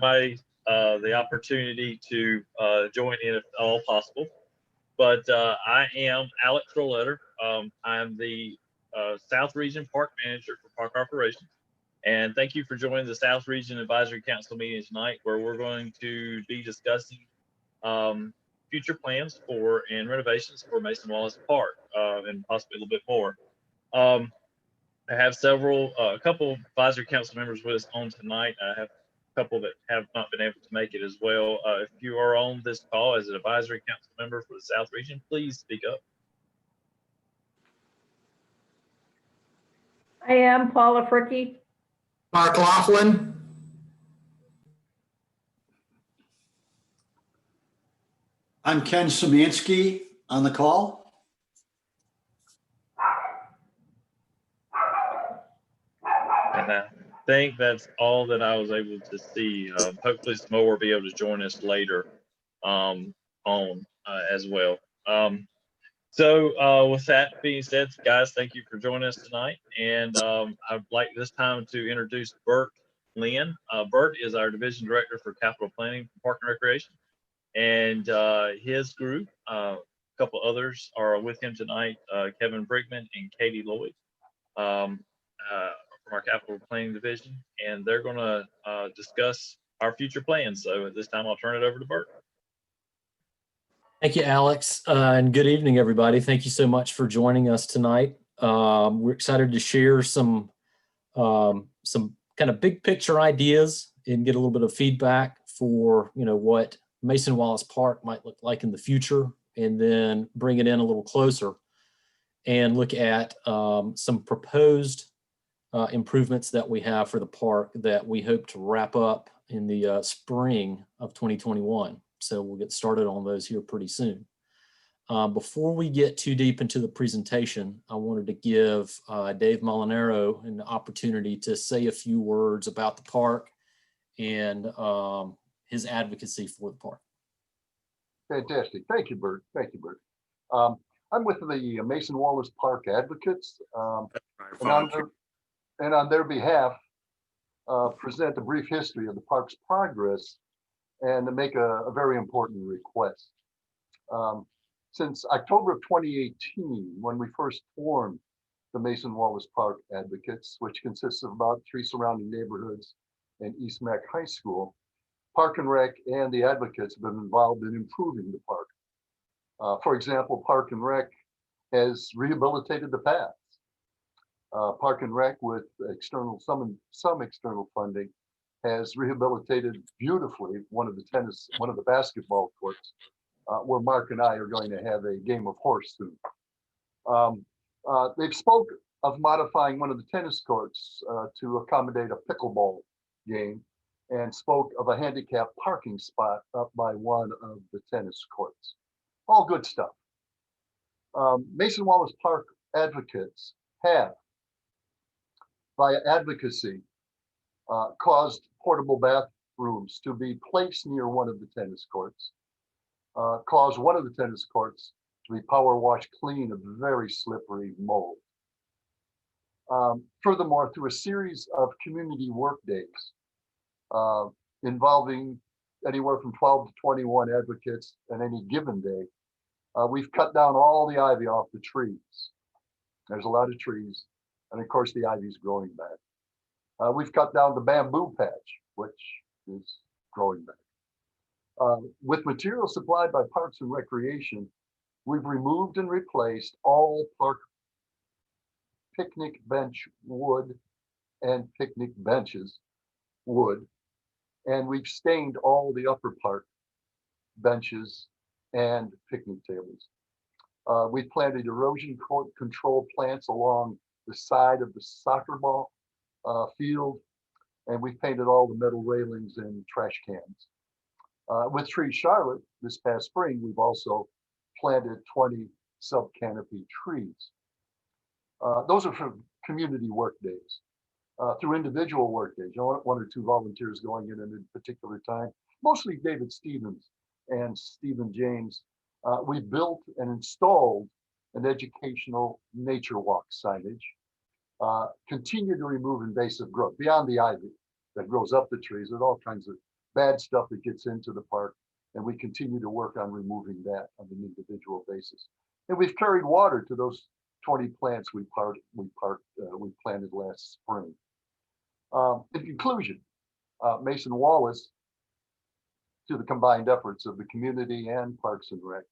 everybody the opportunity to join in if all possible. But I am Alex Roletter. I'm the South Region Park Manager for Park Operations. And thank you for joining the South Region Advisory Council meeting tonight, where we're going to be discussing future plans for and renovations for Mason Wallace Park and possibly a little bit more. Um, I have a couple advisory council members with us on tonight. I have a couple that have not been able to make it as well. If you are on this call as an advisory council member for the South Region, please speak up. I am Paula Fricky. Mark Laughlin. I'm Ken Szymanski on the call. And I think that's all that I was able to see. Hopefully some more will be able to join us later on as well. So with that being said, guys, thank you for joining us tonight. And I'd like this time to introduce Bert Lynn. Bert is our Division Director for Capital Planning for Park and Recreation. And his group, a couple others are with him tonight, Kevin Brigman and Katie Lloyd from our Capital Planning Division. And they're going to discuss our future plans. So at this time, I'll turn it over to Bert. Thank you, Alex, and good evening, everybody. Thank you so much for joining us tonight. We're excited to share some kind of big picture ideas and get a little bit of feedback for what Mason Wallace Park might look like in the future, and then bring it in a little closer and look at some proposed improvements that we have for the park that we hope to wrap up in the spring of 2021. So we'll get started on those here pretty soon. Before we get too deep into the presentation, I wanted to give Dave Molinaro an opportunity to say a few words about the park and his advocacy for the park. Fantastic. Thank you, Bert. Thank you, Bert. I'm with the Mason Wallace Park Advocates, and on their behalf, present a brief history of the park's progress and to make a very important request. Since October of 2018, when we first formed the Mason Wallace Park Advocates, which consists of about 3 surrounding neighborhoods and East Mac High School, Park and Rec and the Advocates have been involved in improving the park. For example, Park and Rec has rehabilitated the paths. Park and Rec, with some external funding, has rehabilitated beautifully one of the basketball courts, where Mark and I are going to have a game of horse soon. They've spoke of modifying one of the tennis courts to accommodate a pickleball game, and spoke of a handicap parking spot up by one of the tennis courts. All good stuff. Mason Wallace Park Advocates have, via advocacy, caused portable bathrooms to be placed near one of the tennis courts, caused one of the tennis courts to be power washed clean of very slippery mold. Furthermore, through a series of community work days involving anywhere from 12 to 21 advocates on any given day, we've cut down all the ivy off the trees. There's a lot of trees, and of course the ivy's growing back. We've cut down the bamboo patch, which is growing back. With materials supplied by Parks and Recreation, we've removed and replaced all park picnic bench wood and picnic benches wood, and we've stained all the upper park benches and picnic tables. We planted erosion control plants along the side of the soccer ball field, and we painted all the metal railings and trash cans. With Tree Charlotte this past spring, we've also planted 20 sub-canopy trees. Those are for community work days. Through individual work days, one or two volunteers going in at a particular time, mostly David Stevens and Stephen James, we built and installed an educational nature walk signage, continue to remove invasive growth beyond the ivy that grows up the trees. There's all kinds of bad stuff that gets into the park, and we continue to work on removing that on an individual basis. And we've carried water to those 20 plants we planted last spring. In conclusion, Mason Wallace, to the combined efforts of the community and Parks and Rec,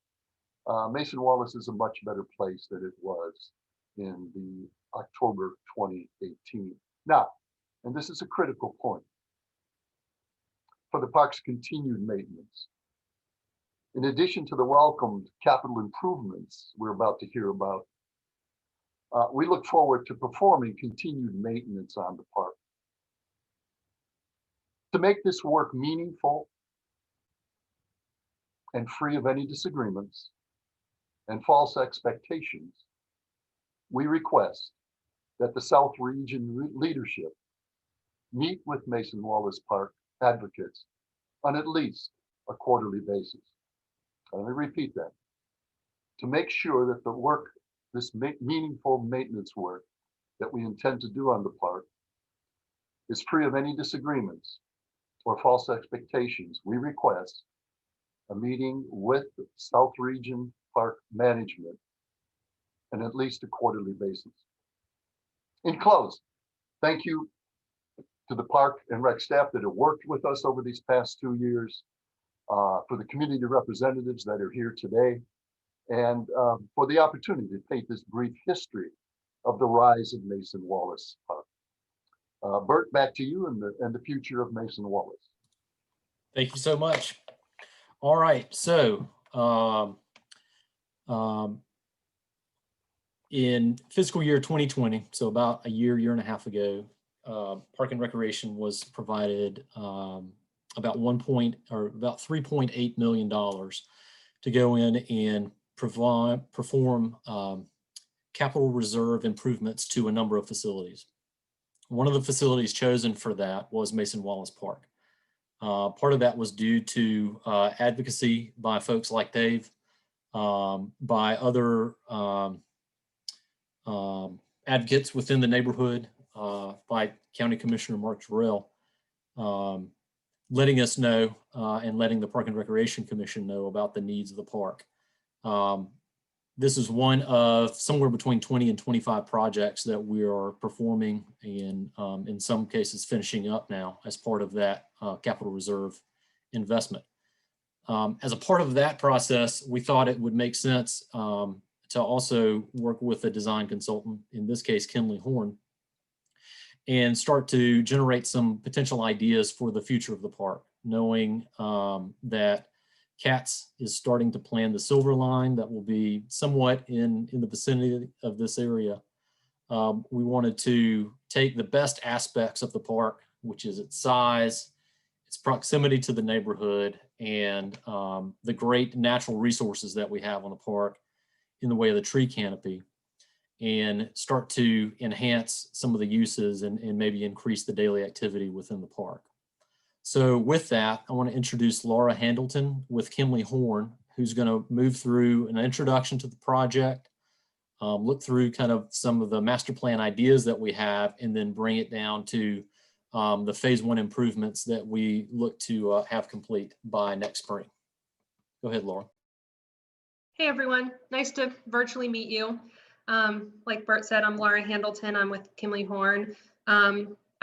Mason Wallace is a much better place than it was in the October 2018. Now, and this is a critical point, for the park's continued maintenance. In addition to the welcomed capital improvements we're about to hear about, we look forward to performing continued maintenance on the park. To make this work meaningful and free of any disagreements and false expectations, we request that the South Region leadership meet with Mason Wallace Park advocates on at least a quarterly basis. Let me repeat that. To make sure that the work, this meaningful maintenance work that we intend to do on the park is free of any disagreements or false expectations, we request a meeting with the South Region Park management on at least a quarterly basis. In close, thank you to the Park and Rec staff that have worked with us over these past 2 years, for the community representatives that are here today, and for the opportunity to paint this brief history of the rise of Mason Wallace Park. Bert, back to you and the future of Mason Wallace. Thank you so much. All right, so in fiscal year 2020, so about a year and a half ago, Park and Recreation was provided about $3.8 million to go in and perform capital reserve improvements to a number of facilities. One of the facilities chosen for that was Mason Wallace Park. Part of that was due to advocacy by folks like Dave, by other advocates within the neighborhood, by County Commissioner Mark Jarrell, letting us know and letting the Park and Recreation Commission know about the needs of the park. This is one of somewhere between 20 and 25 projects that we are performing and in some cases finishing up now as part of that capital reserve investment. As a part of that process, we thought it would make sense to also work with a design consultant, in this case, Kinley Horn, and start to generate some potential ideas for the future of the park, knowing that CATS is starting to plan the Silver Line that will be somewhat in the vicinity of this area. We wanted to take the best aspects of the park, which is its size, its proximity to the neighborhood, and the great natural resources that we have on the park in the way of the tree canopy, and start to enhance some of the uses and maybe increase the daily activity within the park. So with that, I want to introduce Laura Handleton with Kinley Horn, who's going to move through an introduction to the project, look through kind of some of the master plan ideas that we have, and then bring it down to the phase 1 improvements that we look to have complete by next spring. Go ahead, Laura. Hey everyone, nice to virtually meet you. Like Bert said, I'm Laura Handleton. I'm with Kinley Horn.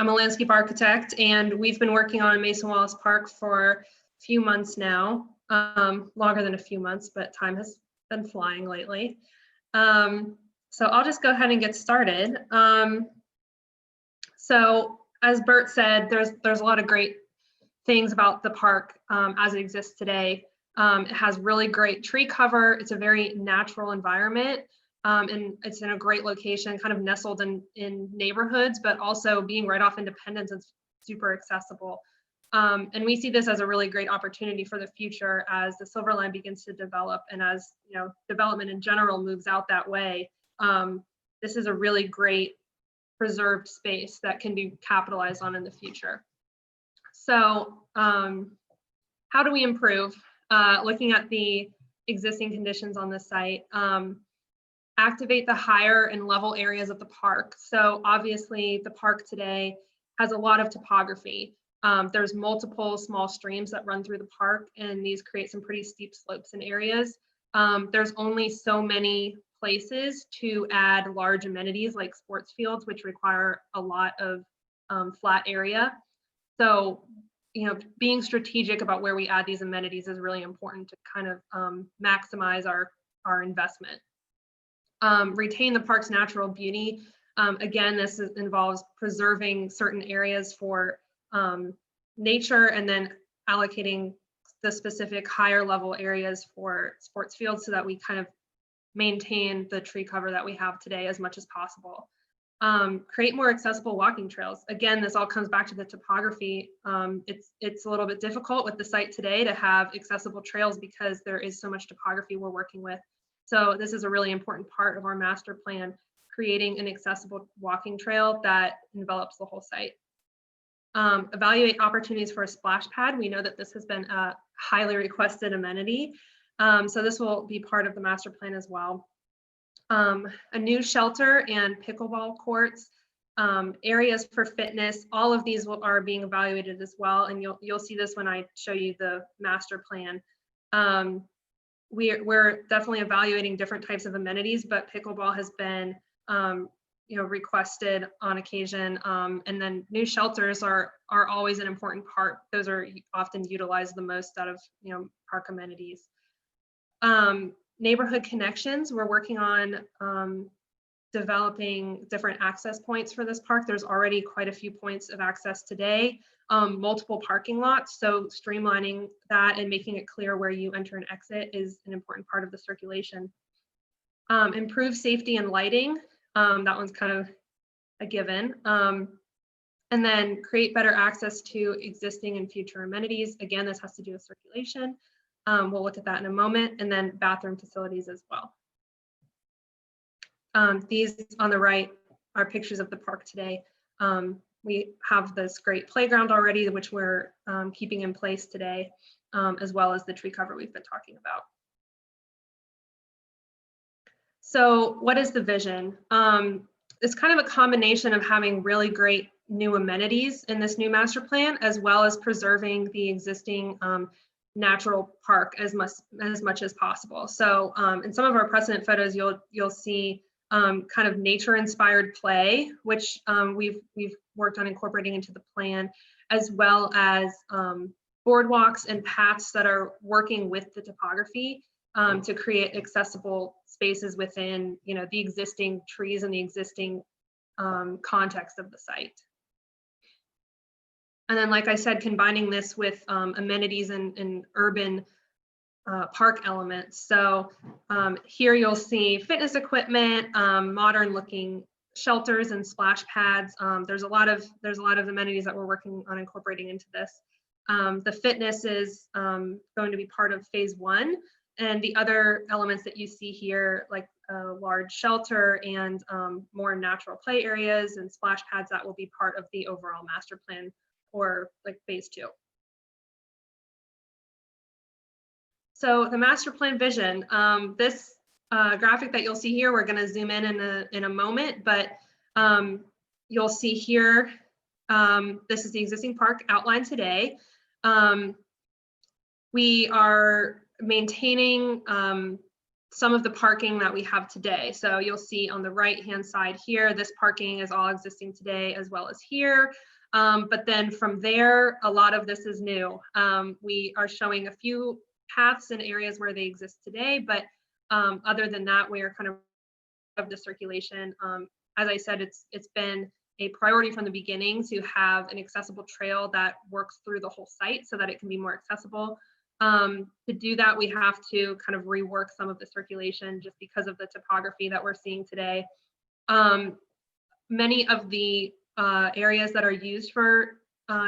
I'm a landscape architect, and we've been working on Mason Wallace Park for a few months now, longer than a few months, but time has been flying lately. So I'll just go ahead and get started. So as Bert said, there's a lot of great things about the park as it exists today. It has really great tree cover. It's a very natural environment. And it's in a great location, kind of nestled in neighborhoods, but also being right off Independence, it's super accessible. And we see this as a really great opportunity for the future as the Silver Line begins to develop, and as development in general moves out that way. This is a really great preserved space that can be capitalized on in the future. So how do we improve? Looking at the existing conditions on the site, activate the higher and level areas of the park. So obviously the park today has a lot of topography. There's multiple small streams that run through the park, and these create some pretty steep slopes in areas. There's only so many places to add large amenities like sports fields, which require a lot of flat area. So, being strategic about where we add these amenities is really important to kind of maximize our investment. Retain the park's natural beauty. Again, this involves preserving certain areas for nature and then allocating the specific higher level areas for sports fields so that we kind of maintain the tree cover that we have today as much as possible. Create more accessible walking trails. Again, this all comes back to the topography. It's a little bit difficult with the site today to have accessible trails because there is so much topography we're working with. So this is a really important part of our master plan, creating an accessible walking trail that envelops the whole site. Evaluate opportunities for a splash pad. We know that this has been a highly requested amenity. So this will be part of the master plan as well. A new shelter and pickleball courts, areas for fitness, all of these are being evaluated as well. And you'll see this when I show you the master plan. We're definitely evaluating different types of amenities, but pickleball has been requested on occasion. And then new shelters are always an important part. Those are often utilized the most out of park amenities. Neighborhood connections, we're working on developing different access points for this park. There's already quite a few points of access today, multiple parking lots. So streamlining that and making it clear where you enter and exit is an important part of the circulation. Improve safety and lighting. That one's kind of a given. And then create better access to existing and future amenities. Again, this has to do with circulation. We'll look at that in a moment. And then bathroom facilities as well. These on the right are pictures of the park today. We have this great playground already, which we're keeping in place today, as well as the tree cover we've been talking about. So what is the vision? It's kind of a combination of having really great new amenities in this new master plan, as well as preserving the existing natural park as much as possible. So in some of our precedent photos, you'll see kind of nature-inspired play, which we've worked on incorporating into the plan, as well as boardwalks and paths that are working with the topography to create accessible spaces within the existing trees and the existing context of the site. And then, like I said, combining this with amenities and urban park elements. So here you'll see fitness equipment, modern looking shelters and splash pads. There's a lot of amenities that we're working on incorporating into this. The fitness is going to be part of phase 1. And the other elements that you see here, like a large shelter and more natural play areas and splash pads, that will be part of the overall master plan or like phase 2. So the master plan vision, this graphic that you'll see here, we're going to zoom in a moment, but you'll see here, this is the existing park outlined today. We are maintaining some of the parking that we have today. So you'll see on the right-hand side here, this parking is all existing today as well as here. But then from there, a lot of this is new. We are showing a few paths in areas where they exist today, but other than that, we are kind of the circulation. As I said, it's been a priority from the beginning to have an accessible trail that works through the whole site so that it can be more accessible. To do that, we have to kind of rework some of the circulation just because of the topography that we're seeing today. Many of the areas that are used for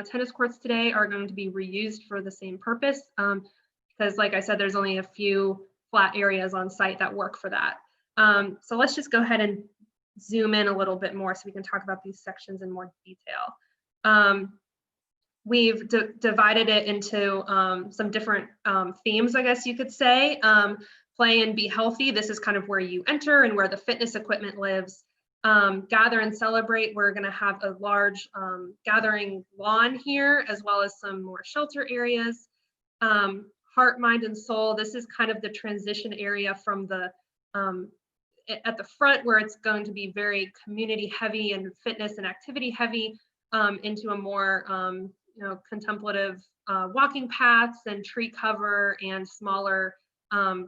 tennis courts today are going to be reused for the same purpose because, like I said, there's only a few flat areas on site that work for that. So let's just go ahead and zoom in a little bit more so we can talk about these sections in more detail. We've divided it into some different themes, I guess you could say. Play and be healthy. This is kind of where you enter and where the fitness equipment lives. Gather and Celebrate, we're going to have a large gathering lawn here, as well as some more shelter areas. Heart, Mind, and Soul, this is kind of the transition area from the at the front, where it's going to be very community heavy and fitness and activity heavy, into a more contemplative walking paths and tree cover and smaller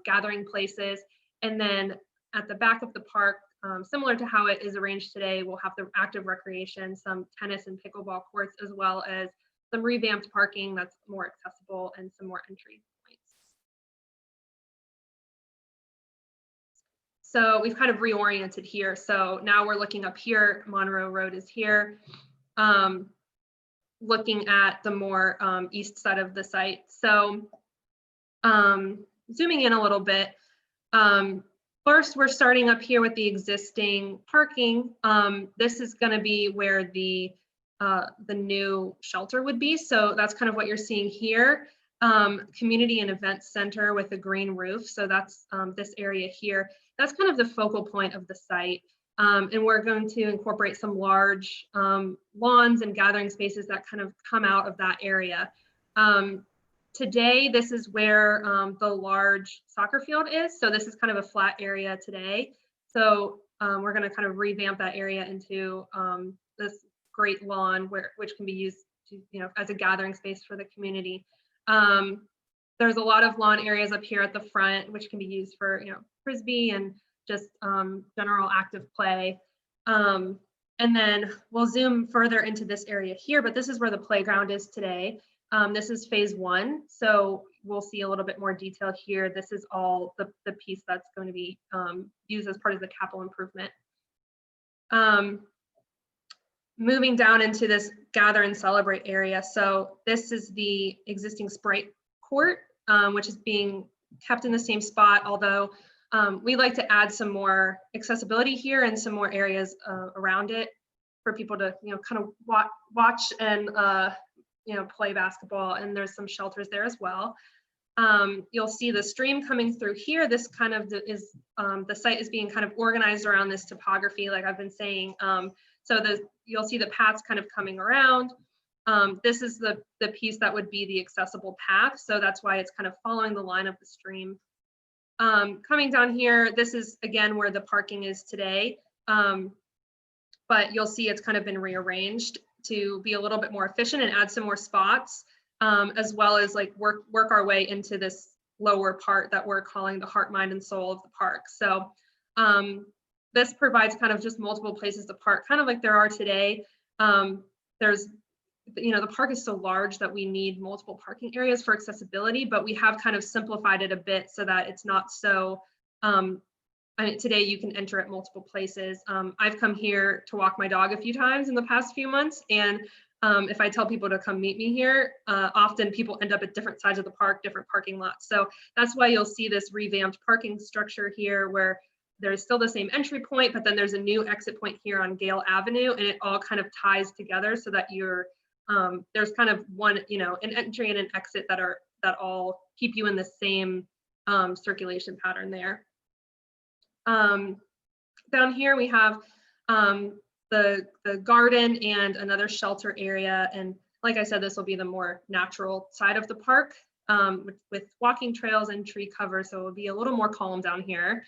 gathering places. And then at the back of the park, similar to how it is arranged today, we'll have the active recreation, some tennis and pickleball courts, as well as some revamped parking that's more accessible and some more entry points. So we've kind of reoriented here. So now we're looking up here, Monroe Road is here. Looking at the more east side of the site. So zooming in a little bit, first we're starting up here with the existing parking. This is going to be where the new shelter would be. So that's kind of what you're seeing here. Community and event center with a green roof. So that's this area here. That's kind of the focal point of the site. And we're going to incorporate some large lawns and gathering spaces that kind of come out of that area. Today, this is where the large soccer field is. So this is kind of a flat area today. So we're going to kind of revamp that area into this great lawn which can be used to, as a gathering space for the community. There's a lot of lawn areas up here at the front, which can be used for, Frisbee and just general active play. And then we'll zoom further into this area here, but this is where the playground is today. This is phase 1. So we'll see a little bit more detail here. This is all the piece that's going to be used as part of the capital improvement. Moving down into this Gather and Celebrate area. So this is the existing Sprite court, which is being kept in the same spot, although we like to add some more accessibility here and some more areas around it for people to, kind of watch and, play basketball. And there's some shelters there as well. You'll see the stream coming through here. This kind of is, the site is being kind of organized around this topography, like I've been saying. So you'll see the paths kind of coming around. This is the piece that would be the accessible path. So that's why it's kind of following the line of the stream. Coming down here, this is again where the parking is today, but you'll see it's kind of been rearranged to be a little bit more efficient and add some more spots, as well as like work our way into this lower part that we're calling the heart, mind, and soul of the park. So this provides kind of just multiple places to park, kind of like there are today. There's the park is so large that we need multiple parking areas for accessibility, but we have kind of simplified it a bit so that it's not so, today you can enter at multiple places. I've come here to walk my dog a few times in the past few months, and if I tell people to come meet me here, often people end up at different sides of the park, different parking lots. So that's why you'll see this revamped parking structure here where there's still the same entry point, but then there's a new exit point here on Gale Avenue, and it all kind of ties together so that there's kind of one, an entry and an exit that all keep you in the same circulation pattern there. Down here we have the garden and another shelter area, and like I said, this will be the more natural side of the park with walking trails and tree cover, so it will be a little more calm down here.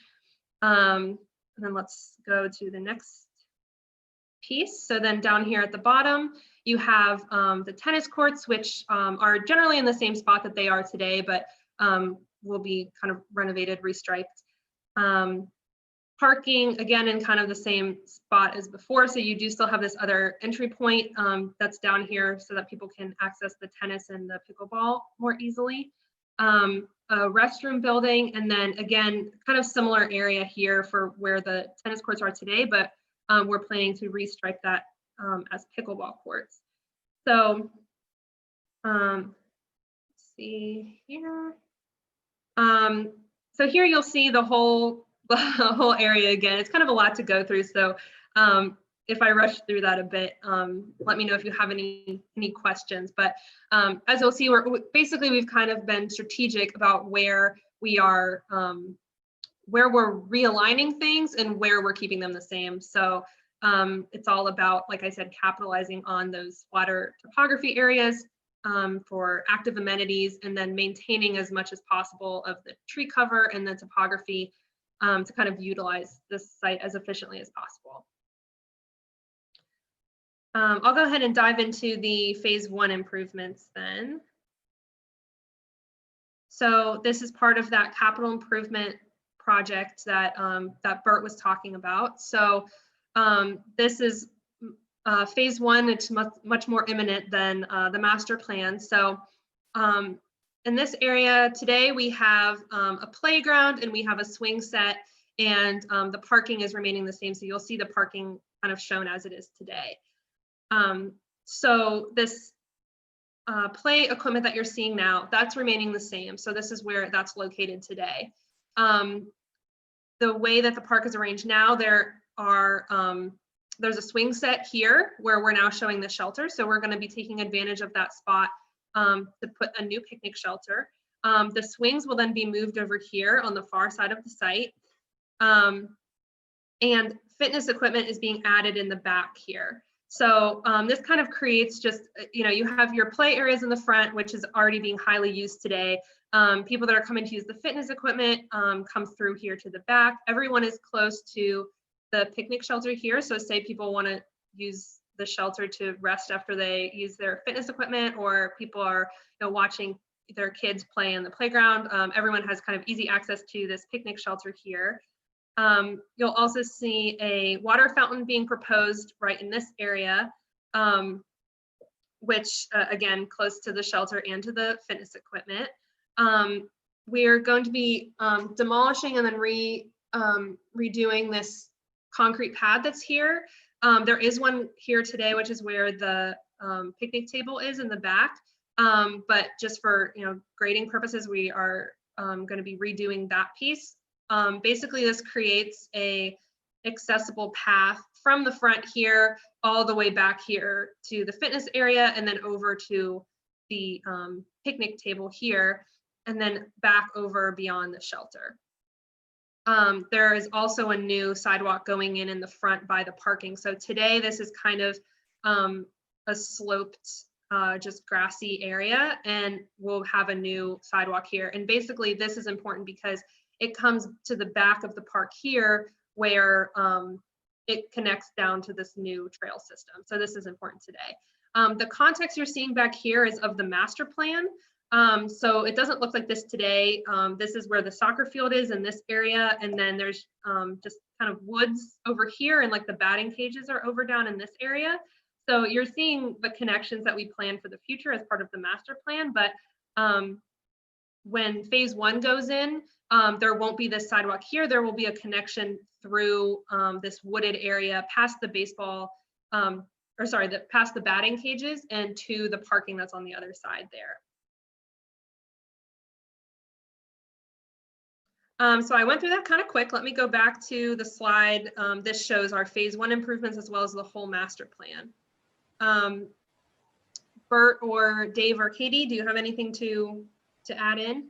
And then let's go to the next piece. So then down here at the bottom, you have the tennis courts, which are generally in the same spot that they are today, but will be kind of renovated, restriped. Parking, again, in kind of the same spot as before. So you do still have this other entry point that's down here so that people can access the tennis and the pickleball more easily. A restroom building, and then again, kind of similar area here for where the tennis courts are today, but we're planning to restripe that as pickleball courts. So let's see here. So here you'll see the whole area again. It's kind of a lot to go through. So if I rush through that a bit, let me know if you have any questions. But as you'll see, we've kind of been strategic about where we are where we're realigning things and where we're keeping them the same. So it's all about, like I said, capitalizing on those flatter topography areas for active amenities, and then maintaining as much as possible of the tree cover and the topography to kind of utilize this site as efficiently as possible. I'll go ahead and dive into the phase 1 improvements then. So this is part of that capital improvement project that that Bert was talking about. So this is phase 1. It's much more imminent than the master plan. So in this area today, we have a playground and we have a swing set, and the parking is remaining the same. So you'll see the parking kind of shown as it is today. So this play equipment that you're seeing now, that's remaining the same. So this is where that's located today. The way that the park is arranged now, there are there's a swing set here where we're now showing the shelter. So we're going to be taking advantage of that spot to put a new picnic shelter. The swings will then be moved over here on the far side of the site. And fitness equipment is being added in the back here. So this kind of creates just, you have your play areas in the front, which is already being highly used today. People that are coming to use the fitness equipment come through here to the back. Everyone is close to the picnic shelter here. So say people want to use the shelter to rest after they use their fitness equipment, or people are watching their kids play in the playground. Everyone has kind of easy access to this picnic shelter here. You'll also see a water fountain being proposed right in this area, which again, close to the shelter and to the fitness equipment. We're going to be demolishing and then redoing this concrete pad that's here. There is one here today, which is where the picnic table is in the back. But just for grading purposes, we are going to be redoing that piece. Basically, this creates a accessible path from the front here all the way back here to the fitness area, and then over to the picnic table here, and then back over beyond the shelter. There is also a new sidewalk going in the front by the parking. So today this is kind of a sloped, just grassy area, and we'll have a new sidewalk here. And basically this is important because it comes to the back of the park here where it connects down to this new trail system. So this is important today. The context you're seeing back here is of the master plan. So it doesn't look like this today. This is where the soccer field is in this area. And then there's just kind of woods over here, and like the batting cages are over down in this area. So you're seeing the connections that we plan for the future as part of the master plan. But when phase 1 goes in, there won't be this sidewalk here. There will be a connection through this wooded area past the baseball, past the batting cages and to the parking that's on the other side there. So I went through that kind of quick. Let me go back to the slide. This shows our phase 1 improvements as well as the whole master plan. Bert or Dave or Katie, do you have anything to add in?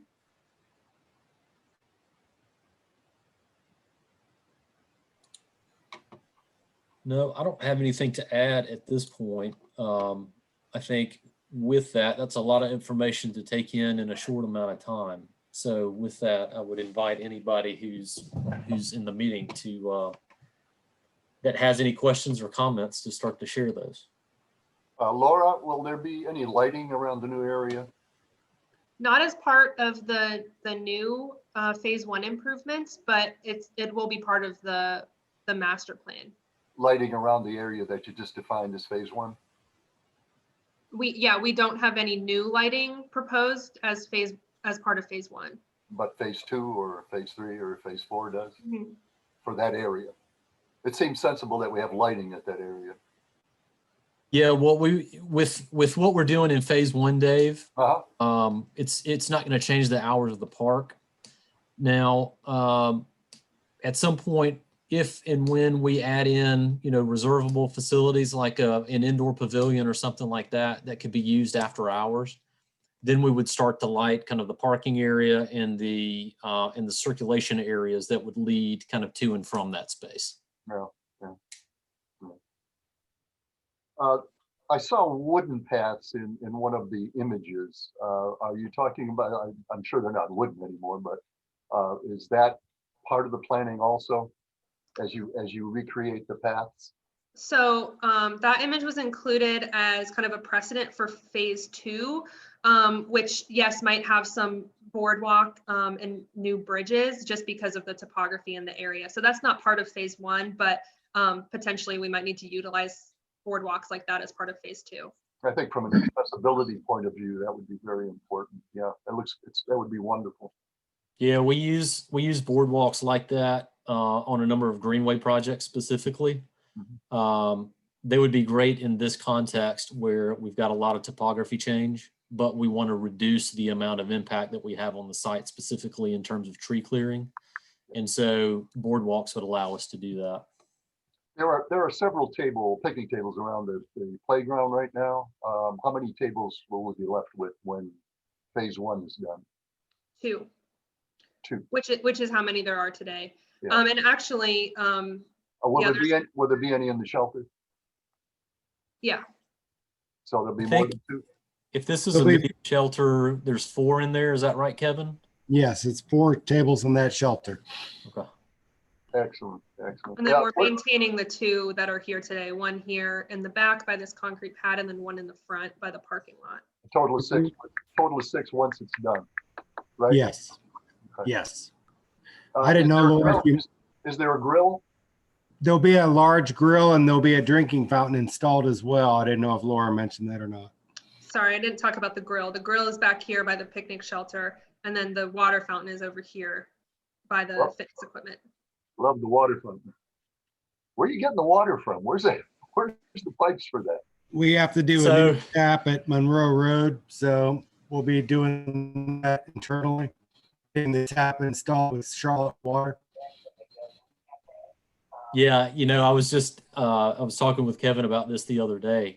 No, I don't have anything to add at this point. I think with that, that's a lot of information to take in a short amount of time. So with that, I would invite anybody who's in the meeting to that has any questions or comments to start to share those. Laura, will there be any lighting around the new area? Not as part of the new phase 1 improvements, but it will be part of the master plan. Lighting around the area that you just defined as phase 1? We don't have any new lighting proposed as part of phase 1. But phase 2 or phase 3 or phase 4 does? Mm-hmm. For that area. It seems sensible that we have lighting at that area. Yeah, well, with what we're doing in phase 1, Dave, it's not going to change the hours of the park. Now, at some point, if and when we add in, reservable facilities like an indoor pavilion or something like that, that could be used after hours, Then we would start to light kind of the parking area and the circulation areas that would lead kind of to and from that space. Yeah, yeah. I saw wooden paths in one of the images. Are you talking about, I'm sure they're not wooden anymore, but is that part of the planning also as you recreate the paths? So that image was included as kind of a precedent for phase 2, which yes, might have some boardwalk and new bridges just because of the topography in the area. So that's not part of phase 1, but potentially we might need to utilize boardwalks like that as part of phase 2. I think from an accessibility point of view, that would be very important. Yeah, that would be wonderful. Yeah, we use boardwalks like that on a number of greenway projects specifically. They would be great in this context where we've got a lot of topography change, but we want to reduce the amount of impact that we have on the site, specifically in terms of tree clearing. And so boardwalks would allow us to do that. There are several picnic tables around the playground right now. How many tables will we be left with when phase 1 is done? 2. 2. Which is how many there are today. Yeah. And actually, Will yeah, there be any in the shelter? yeah. So there'll be more than 2? If this is a mini shelter, there's 4 in there. Is that right, Kevin? Yes, it's 4 tables in that shelter. Okay. Excellent, excellent. And then Yeah, we're maintaining the 2 that are here today, one here in the back by this concrete pad and then one in the front by the parking lot. a total of 6. Total of 6 once it's done, right? Yes, Okay. yes. I didn't know, Laura, Is there a grill? there'll be a large grill and there'll be a drinking fountain installed as well. I didn't know if Laura mentioned that or not. Sorry, I didn't talk about the grill. The grill is back here by the picnic shelter, and then the water fountain is over here by the fitness equipment. Love the water fountain. Where are you getting the water from? Where's the pipes for that? We have to do a new tap at Monroe Road, so we'll be doing that internally. Getting the tap installed with Charlotte Water. Yeah, I was talking with Kevin about this the other day.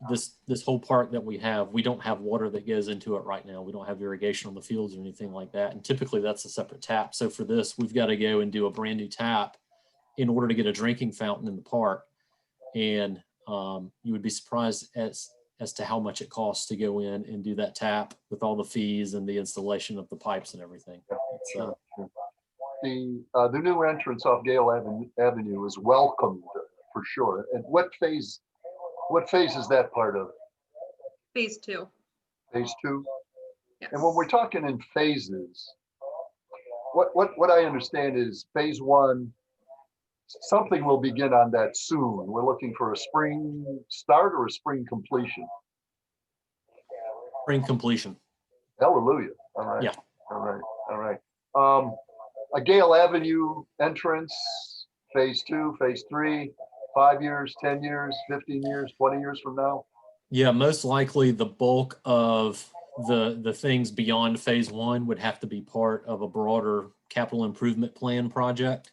This whole park that we don't have water that goes into it right now. We don't have irrigation on the fields or anything like that. And typically that's a separate tap. So for this, we've got to go and do a brand new tap in order to get a drinking fountain in the park. And you would be surprised as to how much it costs to go in and do that tap with all the fees and the installation of the pipes and everything. Sure. The new entrance off Gale Avenue is welcomed for sure. And what phase is that part of? Phase 2. Phase 2? Yes. And when we're talking in phases, what I understand is phase 1, something will begin on that soon. We're looking for a spring start or a spring completion. Spring completion. Hallelujah. All right. Yeah. All right. A Gale Avenue entrance, phase 2, phase 3, 5 years, 10 years, 15 years, 20 years from now? Yeah, most likely the bulk of the things beyond phase 1 would have to be part of a broader capital improvement plan project.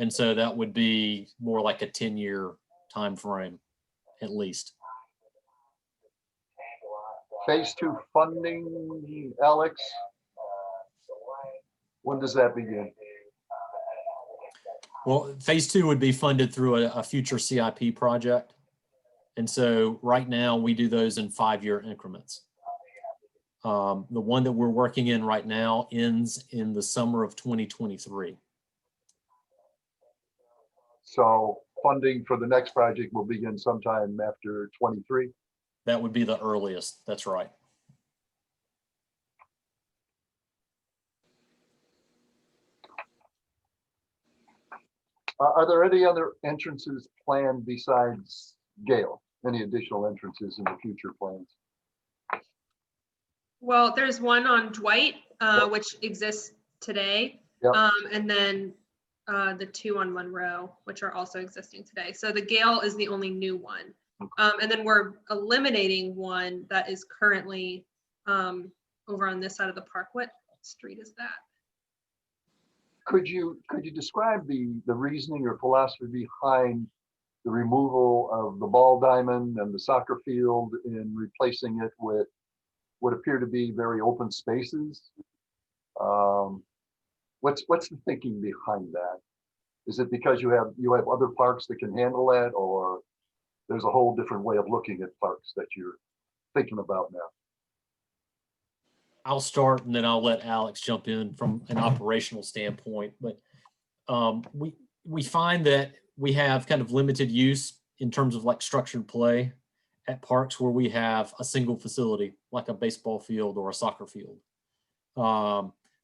And so that would be more like a 10-year time frame, at least. Phase 2 funding, Alex? When does that begin? Well, phase 2 would be funded through a future CIP project. And so right now we do those in 5-year increments. The one that we're working in right now ends in the summer of 2023. So funding for the next project will begin sometime after 23? That would be the earliest. That's right. Are there any other entrances planned besides Gale? Any additional entrances in the future plans? Well, there's one on Dwight, which exists today. Yep. And then the 2 on Monroe, which are also existing today. So the Gale is the only new one. And then we're eliminating one that is currently over on this side of the park. What street is that? Could you describe the reasoning or philosophy behind the removal of the ball diamond and the soccer field and replacing it with what appear to be very open spaces. What's the thinking behind that? Is it because you have other parks that can handle that, or there's a whole different way of looking at parks that you're thinking about now? I'll start and then I'll let Alex jump in from an operational standpoint. But we find that we have kind of limited use in terms of like structured play at parks where we have a single facility, like a baseball field or a soccer field.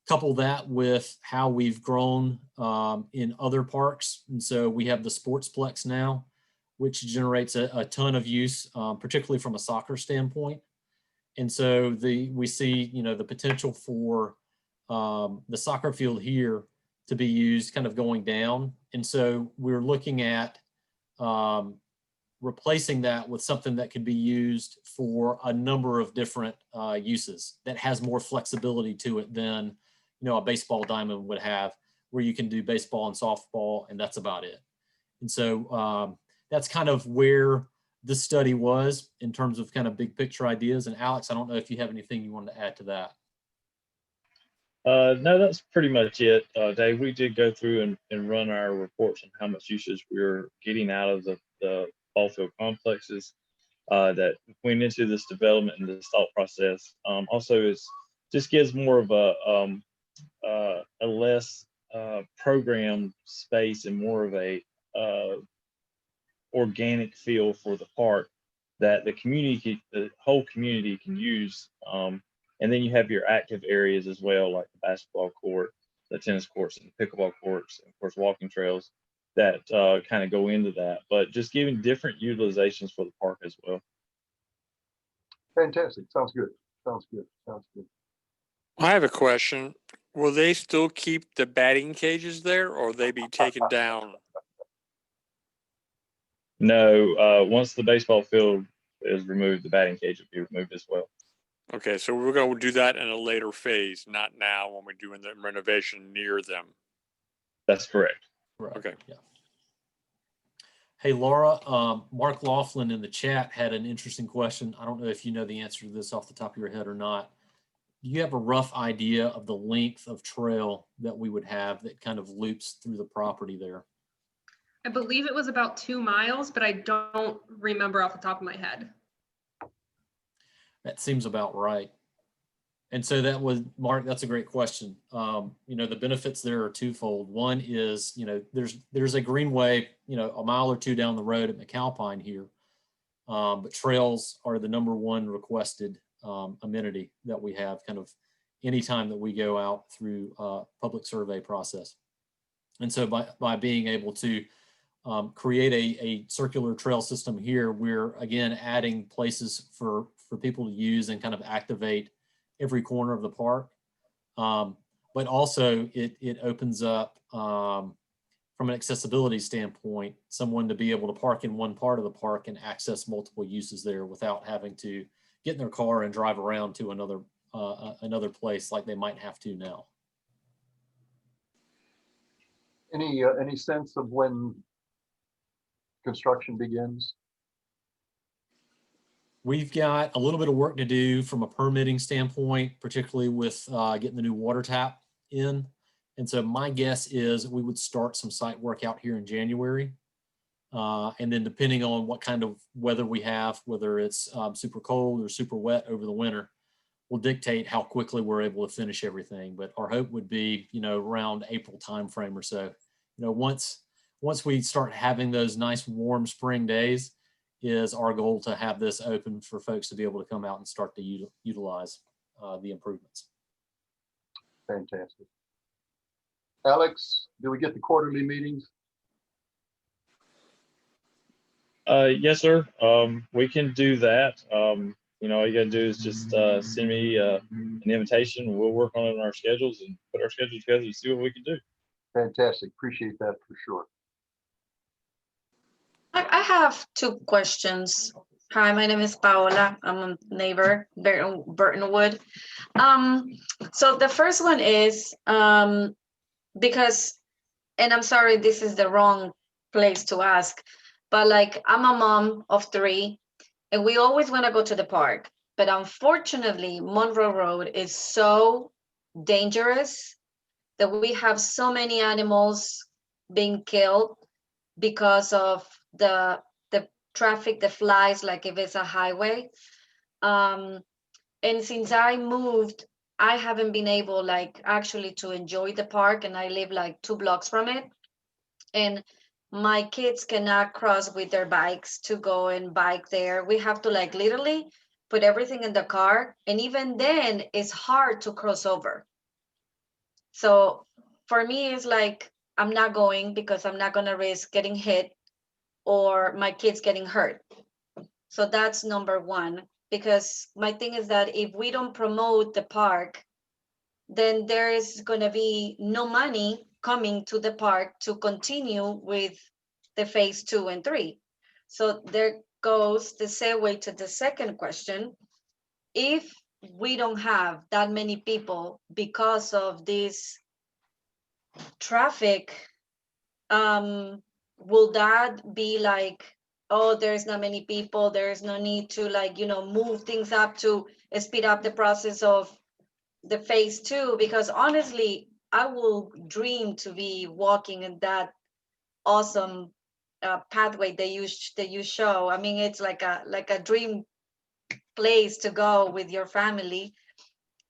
Couple that with how we've grown in other parks. And so we have the Sportsplex now, which generates a ton of use, particularly from a soccer standpoint. And so we see, the potential for the soccer field here to be used kind of going down. And so we're looking at replacing that with something that could be used for a number of different uses that has more flexibility to it than, a baseball diamond would have, where you can do baseball and softball, and that's about it. And so that's kind of where this study was in terms of kind of big picture ideas. And Alex, I don't know if you have anything you wanted to add to that. No, that's pretty much it, Dave. We did go through and run our reports on how much usage we're getting out of the ball field complexes that went into this development and this thought process. Also, it just gives more of a less programmed space and more of a organic feel for the park that the whole community can use. And then you have your active areas as well, like the basketball court, the tennis courts, and the pickleball courts, and of course, walking trails that kind of go into that, but just giving different utilizations for the park as well. Fantastic. Sounds good. Sounds good. Sounds good. I have a question. Will they still keep the batting cages there, or will they be taken down? No, once the baseball field is removed, the batting cage will be removed as well. Okay, so we're going to do that in a later phase, not now when we're doing the renovation near them. That's correct. Right. Okay. Yeah. Hey, Laura, Mark Laughlin in the chat had an interesting question. I don't know if you know the answer to this off the top of your head or not. Do you have a rough idea of the length of trail that we would have that kind of loops through the property there? I believe it was about 2 miles, but I don't remember off the top of my head. That seems about right. And so that was, Mark, that's a great question. The benefits there are twofold. One is, there's a greenway, a mile or two down the road at McAlpine here. But trails are the #1 requested amenity that we have kind of anytime that we go out through public survey process. And so by being able to create a circular trail system here, we're again adding places for people to use and kind of activate every corner of the park. But also it opens up from an accessibility standpoint, someone to be able to park in one part of the park and access multiple uses there without having to get in their car and drive around to another place like they might have to now. Any sense of when construction begins? We've got a little bit of work to do from a permitting standpoint, particularly with getting the new water tap in. And so my guess is we would start some site work out here in January. And then depending on what kind of weather we have, whether it's super cold or super wet over the winter, will dictate how quickly we're able to finish everything. But our hope would be, around April timeframe or so. Once we start having those nice warm spring days, is our goal to have this open for folks to be able to come out and start to utilize the improvements. Fantastic. Alex, do we get the quarterly meetings? Yes, sir. We can do that. All you gotta do is just send me an invitation. We'll work on it on our schedules and put our schedule together to see what we can do. Fantastic. Appreciate that for sure. I have 2 questions. Hi, my name is Paola. I'm a neighbor, Burtonwood. So the first one is because, and I'm sorry, this is the wrong place to ask, but like I'm a mom of 3 and we always want to go to the park. But unfortunately, Monroe Road is so dangerous that we have so many animals being killed because of the traffic that flies like if it's a highway. And since I moved, I haven't been able like actually to enjoy the park, and I live like 2 blocks from it. And my kids cannot cross with their bikes to go and bike there. We have to like literally put everything in the car, and even then it's hard to cross over. So for me, it's like I'm not going because I'm not gonna risk getting hit or my kids getting hurt. So that's number one. Because my thing is that if we don't promote the park, then there is gonna be no money coming to the park to continue with the phase 2 and 3. So there goes the segue to the second question. If we don't have that many people because of this traffic, will that be like, oh, there's not many people, there's no need to like, move things up to speed up the process of the phase 2? Because honestly, I will dream to be walking in that awesome pathway that you show. I mean, it's like a dream place to go with your family.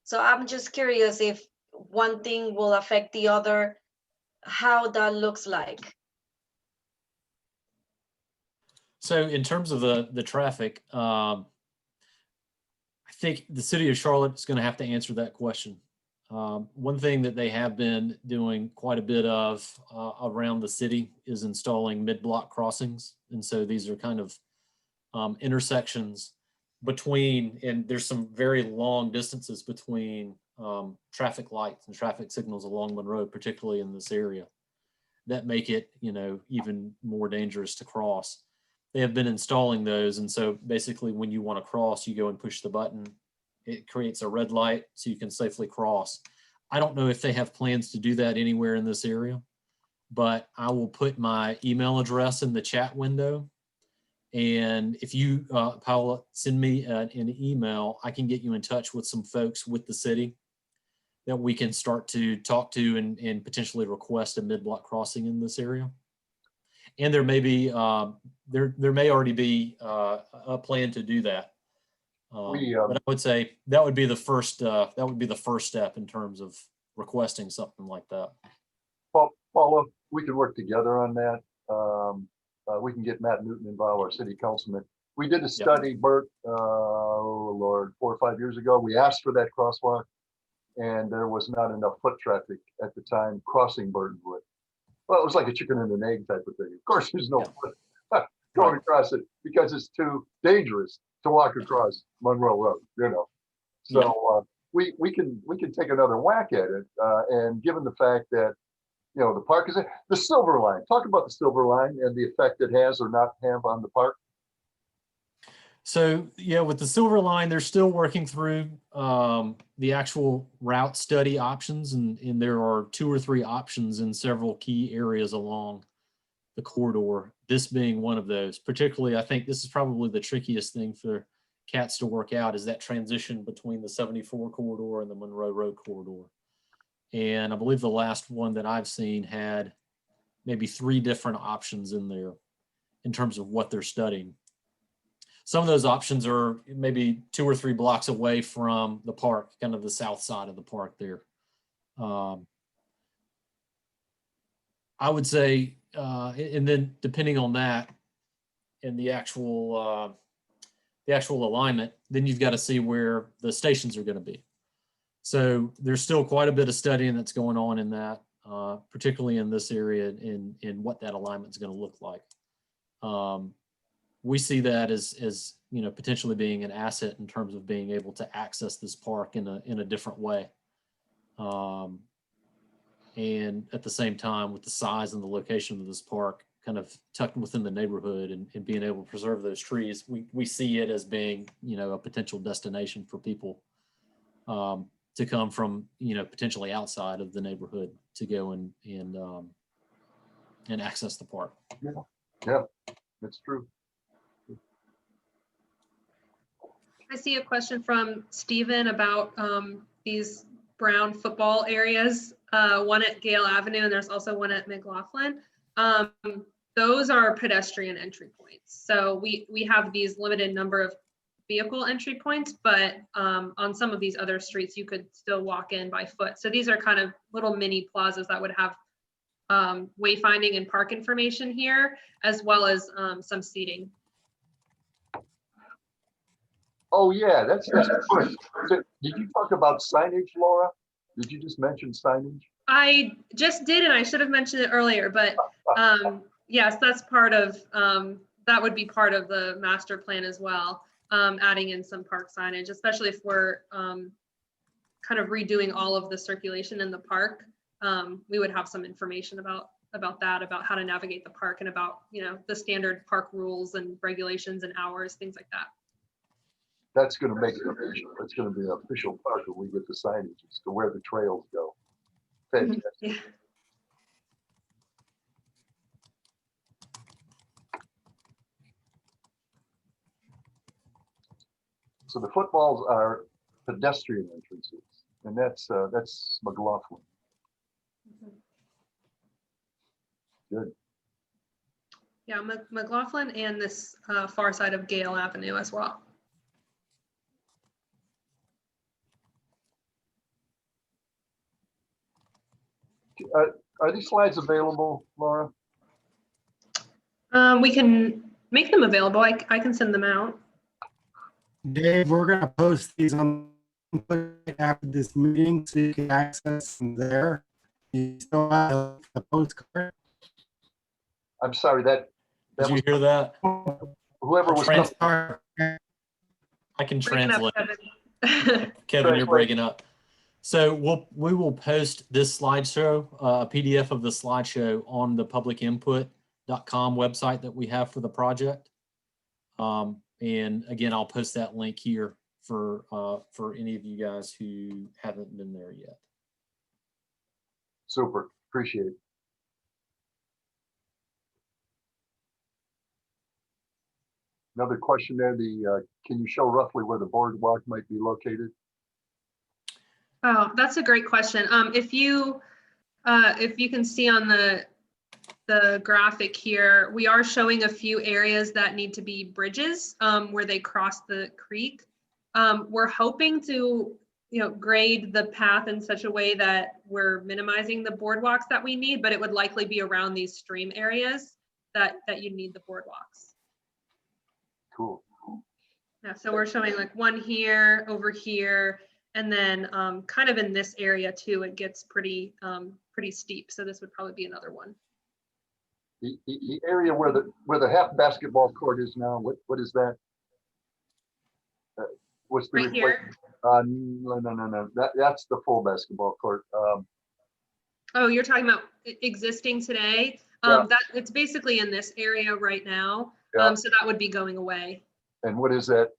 So I'm just curious if one thing will affect the other, how that looks like. So in terms of the traffic, I think the city of Charlotte is going to have to answer that question. One thing that they have been doing quite a bit of around the city is installing mid-block crossings. And so these are kind of intersections between, and there's some very long distances between traffic lights and traffic signals along Monroe, particularly in this area, that make it, even more dangerous to cross. They have been installing those. And so basically when you want to cross, you go and push the button. It creates a red light so you can safely cross. I don't know if they have plans to do that anywhere in this area, but I will put my email address in the chat window. And if you, Paula, send me an email, I can get you in touch with some folks with the city that we can start to talk to and potentially request a mid-block crossing in this area. And there may be, there may already be a plan to do that. But I would say that would be the first step in terms of requesting something like that. Well, Paula, we can work together on that. We can get Matt Newton involved, our city councilman. We did a study, Bert, oh Lord, 4 or 5 years ago. We asked for that crosswalk, and there was not enough foot traffic at the time crossing Burtonwood. Well, it was like a chicken and an egg type of thing. Of course, there's no foot going across it because it's too dangerous to walk across Monroe Road, So we can take another whack at it. And given the fact that, the park is the Silver Line. Talk about the Silver Line and the effect it has or not have on the park. So yeah, with the Silver Line, they're still working through the actual route study options, and there are 2 or 3 options in several key areas along the corridor, this being one of those. Particularly, I think this is probably the trickiest thing for CATS to work out, is that transition between the 74 corridor and the Monroe Road corridor. And I believe the last one that I've seen had maybe 3 different options in there in terms of what they're studying. Some of those options are maybe 2 or 3 blocks away from the park, kind of the south side of the park there. I would say, and then depending on that and the actual alignment, then you've got to see where the stations are going to be. So there's still quite a bit of studying that's going on in that, particularly in this area, in what that alignment is going to look like. We see that as potentially being an asset in terms of being able to access this park in a different way. And at the same time, with the size and the location of this park kind of tucked within the neighborhood and being able to preserve those trees, we see it as being, a potential destination for people to come from, potentially outside of the neighborhood to go and access the park. Yeah, that's true. I see a question from Stephen about these brown football areas, one at Gale Avenue, and there's also one at McLaughlin. Those are pedestrian entry points. So we have these limited number of vehicle entry points, but on some of these other streets, you could still walk in by foot. So these are kind of little mini plazas that would have wayfinding and park information here, as well as some seating. Oh, yeah, that's good. So, did you talk about signage, Laura? Did you just mention signage? I just did, and I should have mentioned it earlier, but yes, that's part of, that would be part of the master plan as well, adding in some park signage, especially if we're kind of redoing all of the circulation in the park. We would have some information about that, about how to navigate the park and about, you know, the standard park rules and regulations and hours, things like that. That's going to make it official. It's going to be an official park when we get the signage as to where the trails go. Fantastic. Yeah. So the footballs are pedestrian entrances, and that's McLaughlin. Good. Yeah, McLaughlin and this far side of Gale Avenue as well. Are these slides available, Laura? We can make them available. I can send them out. Dave, we're gonna post these on after this meeting so you can access them there. You still have the postcard? I'm sorry, that Did you was hear that? whoever was coming. I can Breaking up, translate. Kevin, you're breaking up. So we will post this slideshow, a PDF of the slideshow on the publicinput.com website that we have for the project. And again, I'll post that link here for any of you guys who haven't been there yet. Super, appreciate it. Another question there, can you show roughly where the boardwalk might be located? Oh, that's a great question. If you can see on the graphic here, we are showing a few areas that need to be bridges where they cross the creek. We're hoping to, grade the path in such a way that we're minimizing the boardwalks that we need, but it would likely be around these stream areas that you need the boardwalks. Cool. Yeah, so we're showing like one here, over here, and then kind of in this area too, it gets pretty steep. So this would probably be another one. The area where the half basketball court is now, what is that? What's the Right here? No. That's the full basketball court. Oh, you're talking about existing today? Yeah. That it's basically in this area right now. Yeah. So that would be going away. And what is that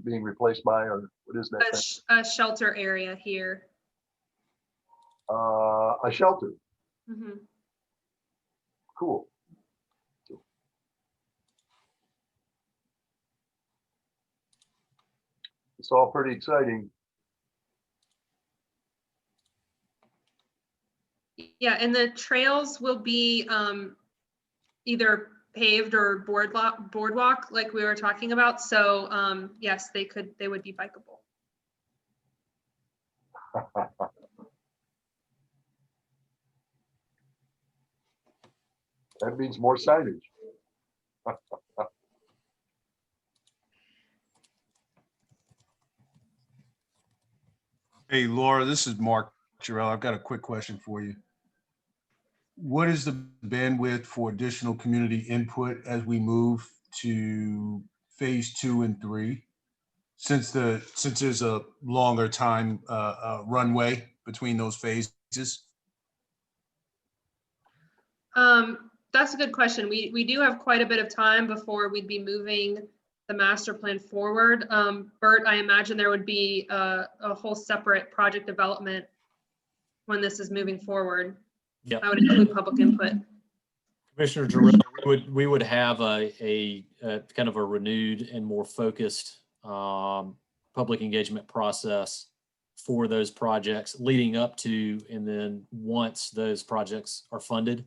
being replaced by, or what is that? A shelter area here. A shelter. Mm-hmm. Cool. It's all pretty exciting. Yeah, and the trails will be either paved or boardwalk like we were talking about. So yes, they would be bikeable. That means more signage. Hey, Laura, this is Mark Jarrell. I've got a quick question for you. What is the bandwidth for additional community input as we move to phase 2 and 3? Since there's a longer time runway between those phases? That's a good question. We do have quite a bit of time before we'd be moving the master plan forward. Bert, I imagine there would be a whole separate project development when this is moving forward. Yeah, I would include public input. Commissioner Jarrell, we would have a kind of a renewed and more focused public engagement process for those projects leading up to, and then once those projects are funded.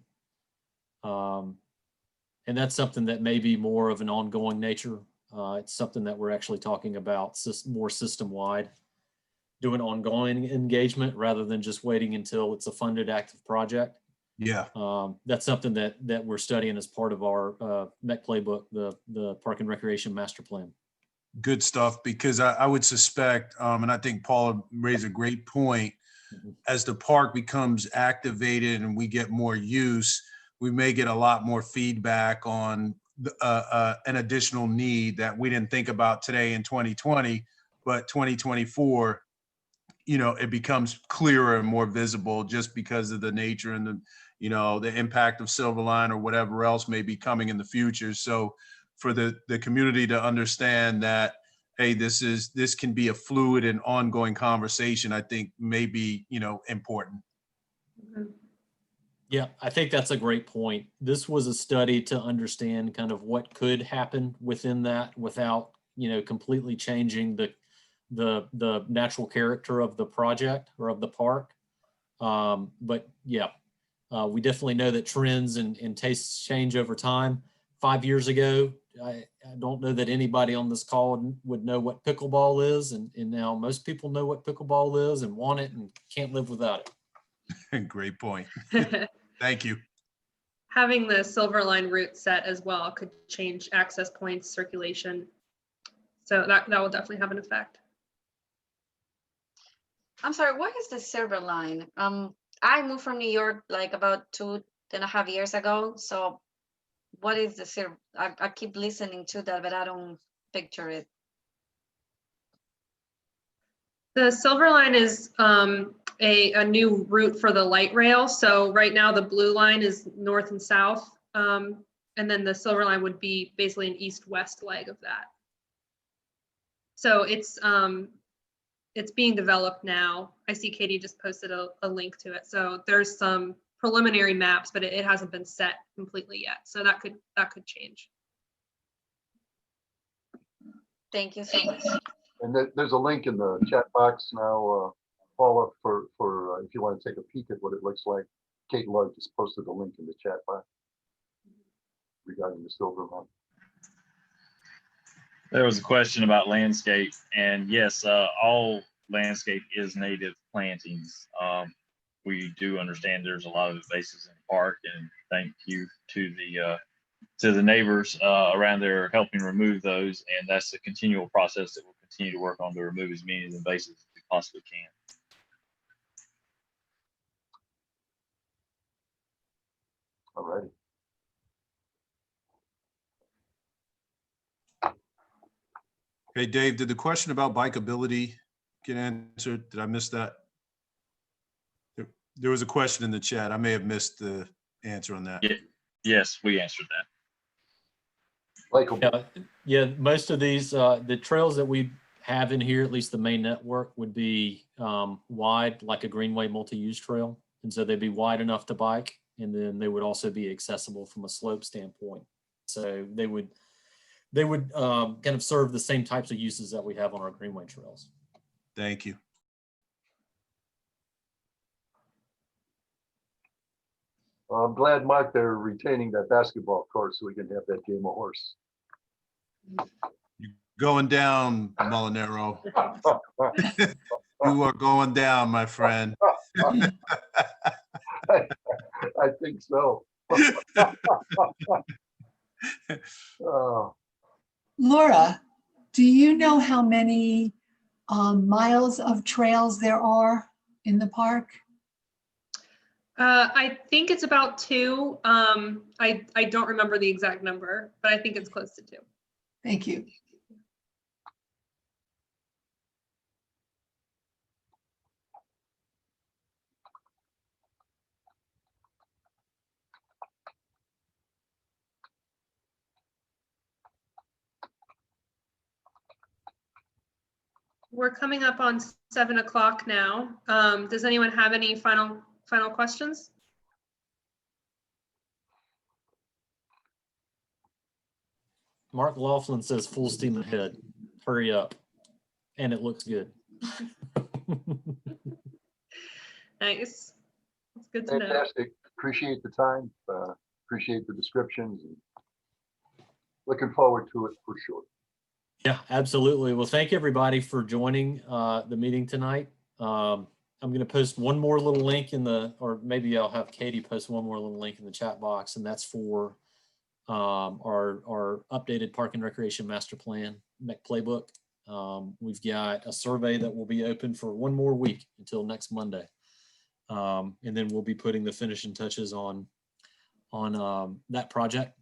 And that's something that may be more of an ongoing nature. It's something that we're actually talking about more system-wide, doing ongoing engagement rather than just waiting until it's a funded active project. Yeah. That's something that we're studying as part of our MEC playbook, the Park and Recreation Master Plan. Good stuff, because I would suspect, and I think Paula raised a great point, as the park becomes activated and we get more use, we may get a lot more feedback on an additional need that we didn't think about today in 2020, but 2024, it becomes clearer and more visible just because of the nature and the impact of Silverline or whatever else may be coming in the future. So for the community to understand that, hey, this can be a fluid and ongoing conversation, I think may be, important. Yeah, I think that's a great point. This was a study to understand kind of what could happen within that without, completely changing the natural character of the project or of the park. But yeah, we definitely know that trends and tastes change over time. 5 years ago, I don't know that anybody on this call would know what pickleball is. And now most people know what pickleball is and want it and can't live without it. Great point. Thank you. Having the Silverline route set as well could change access points, circulation. So that will definitely have an effect. I'm sorry, what is the Silverline? I moved from New York like about 2.5 years ago. So what is the Silver? I keep listening to that, but I don't picture it. The Silverline is a new route for the light rail. So right now the blue line is north and south. And then the Silverline would be basically an east-west leg of that. So it's being developed now. I see Katie just posted a link to it. So there's some preliminary maps, but it hasn't been set completely yet. So that could change. Thank you so much. And there's a link in the chat box now, Paula, for if you want to take a peek at what it looks like. Kate Love just posted a link in the chat box regarding the Silverline. There was a question about landscape, and yes, all landscape is native plantings. We do understand there's a lot of invasives in the park, and thank you to the neighbors around there helping remove those. And that's a continual process that we'll continue to work on to remove as many of the invasives as we possibly can. All righty. Hey, Dave, did the question about bikeability get answered? Did I miss that? There was a question in the chat. I may have missed the answer on that. Yes, we answered that. Yeah, most of these, the trails that we have in here, at least the main network, would be wide, like a greenway multi-use trail. And so they'd be wide enough to bike, and then they would also be accessible from a slope standpoint. So they would kind of serve the same types of uses that we have on our greenway trails. Thank you. I'm glad, Mark, they're retaining that basketball court so we can have that game of horse. You're going down, Molinaro. You are going down, my friend. I think so. Laura, do you know how many miles of trails there are in the park? I think it's about 2. I don't remember the exact number, but I think it's close to 2. Thank you. We're coming up on 7 o'clock now. Does anyone have any final questions? Mark Laughlin says full steam ahead. Hurry up. and it looks good. Nice. That's good to know. Fantastic. Appreciate the time. Appreciate the descriptions. And looking forward to it for sure. Yeah, absolutely. Well, thank everybody for joining the meeting tonight. I'm going to post one more little link or maybe I'll have Katie post one more little link in the chat box, and that's for our updated Park and Recreation Master Plan MEC Playbook. We've got a survey that will be open for one more week until next Monday. And then we'll be putting the finishing touches on that project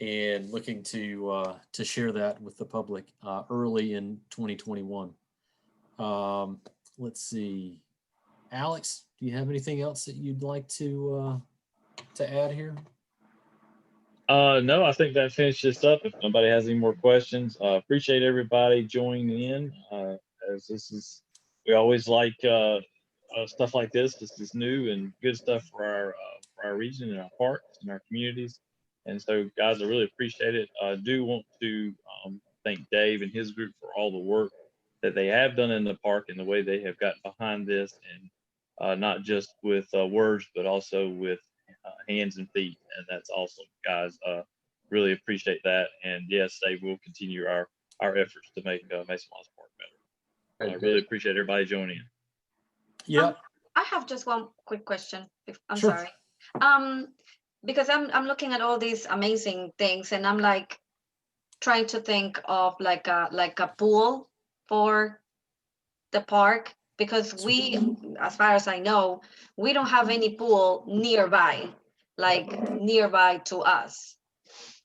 and looking to share that with the public early in 2021. Let's see, Alex, do you have anything else that you'd like to add here? No, I think that finishes up. If nobody has any more questions, appreciate everybody joining in. As we always like stuff like this. This is new and good stuff for our region and our parks and our communities. And so, guys, I really appreciate it. I do want to thank Dave and his group for all the work that they have done in the park and the way they have gotten behind this, and not just with words, but also with hands and feet. And that's awesome, guys. Really appreciate that. And yes, they will continue our efforts to make Mason Wallace Park better. I really appreciate everybody joining in. Yeah. I have just one quick question. I'm Sure. sorry. Because I'm looking at all these amazing things, and I'm like trying to think of like a pool for the park, because we, as far as I know, we don't have any pool nearby to us.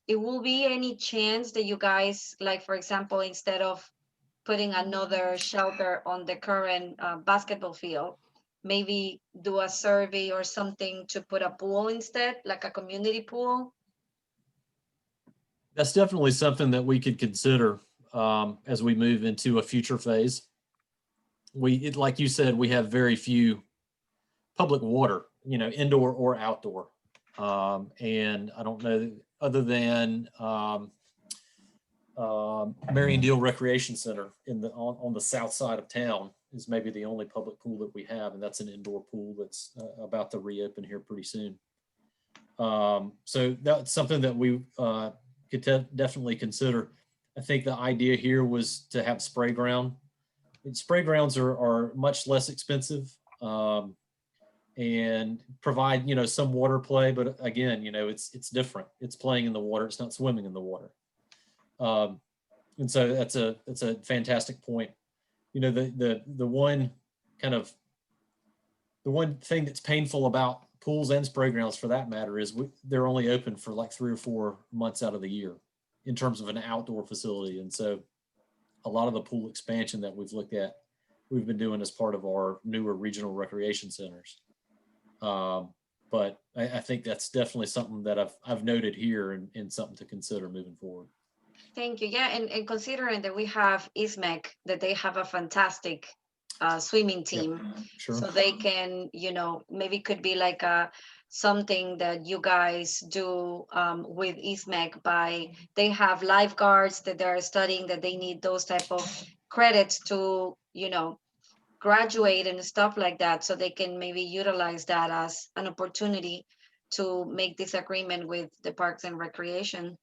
It will be any chance that you guys, like, for example, instead of putting another shelter on the current basketball field, maybe do a survey or something to put a pool instead, like a community pool? That's definitely something that we could consider as we move into a future phase. Like you said, we have very few public water, indoor or outdoor. And I don't know, other than Marion Deal Recreation Center on the south side of town is maybe the only public pool that we have, and that's an indoor pool that's about to reopen here pretty soon. So that's something that we could definitely consider. I think the idea here was to have spray ground. And spray grounds are much less expensive and provide some water play, but again, it's different. It's playing in the water. It's not swimming in the water. And so that's a fantastic point. The one thing that's painful about pools and spray grounds, for that matter, is they're only open for like 3 or 4 months out of the year in terms of an outdoor facility. And so a lot of the pool expansion that we've looked at, we've been doing as part of our newer regional recreation centers. But I think that's definitely something that I've noted here and something to consider moving forward. Thank you. Yeah, and considering that we have ISMEC, that they have a fantastic swimming team, Sure. so they can, maybe could be like something that you guys do with ISMEC. They have lifeguards that they're studying, that they need those type of credits to, graduate and stuff like that, so they can maybe utilize that as an opportunity to make this agreement with the Parks and Recreation.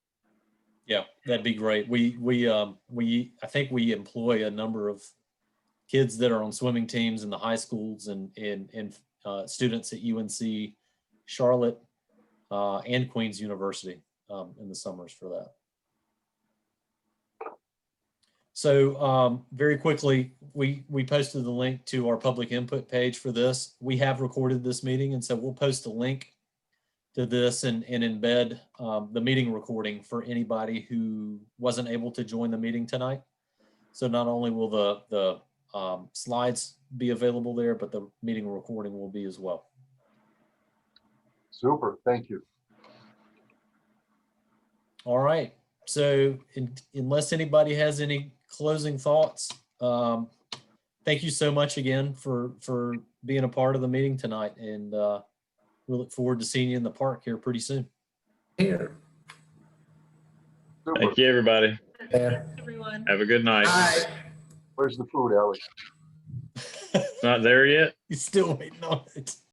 Yeah, that'd be great. I think we employ a number of kids that are on swimming teams in the high schools and students at UNC Charlotte and Queens University in the summers for that. So very quickly, we posted the link to our public input page for this. We have recorded this meeting, and so we'll post a link to this and embed the meeting recording for anybody who wasn't able to join the meeting tonight. So not only will the slides be available there, but the meeting recording will be as well. Super, thank you. All right, so unless anybody has any closing thoughts, thank you so much again for being a part of the meeting tonight, and we look forward to seeing you in the park here pretty soon. Here. Super. Thank you, everybody. There. Everyone. Have a good night. Bye. Where's the food, Ellie? Not there yet. He's still waiting on it.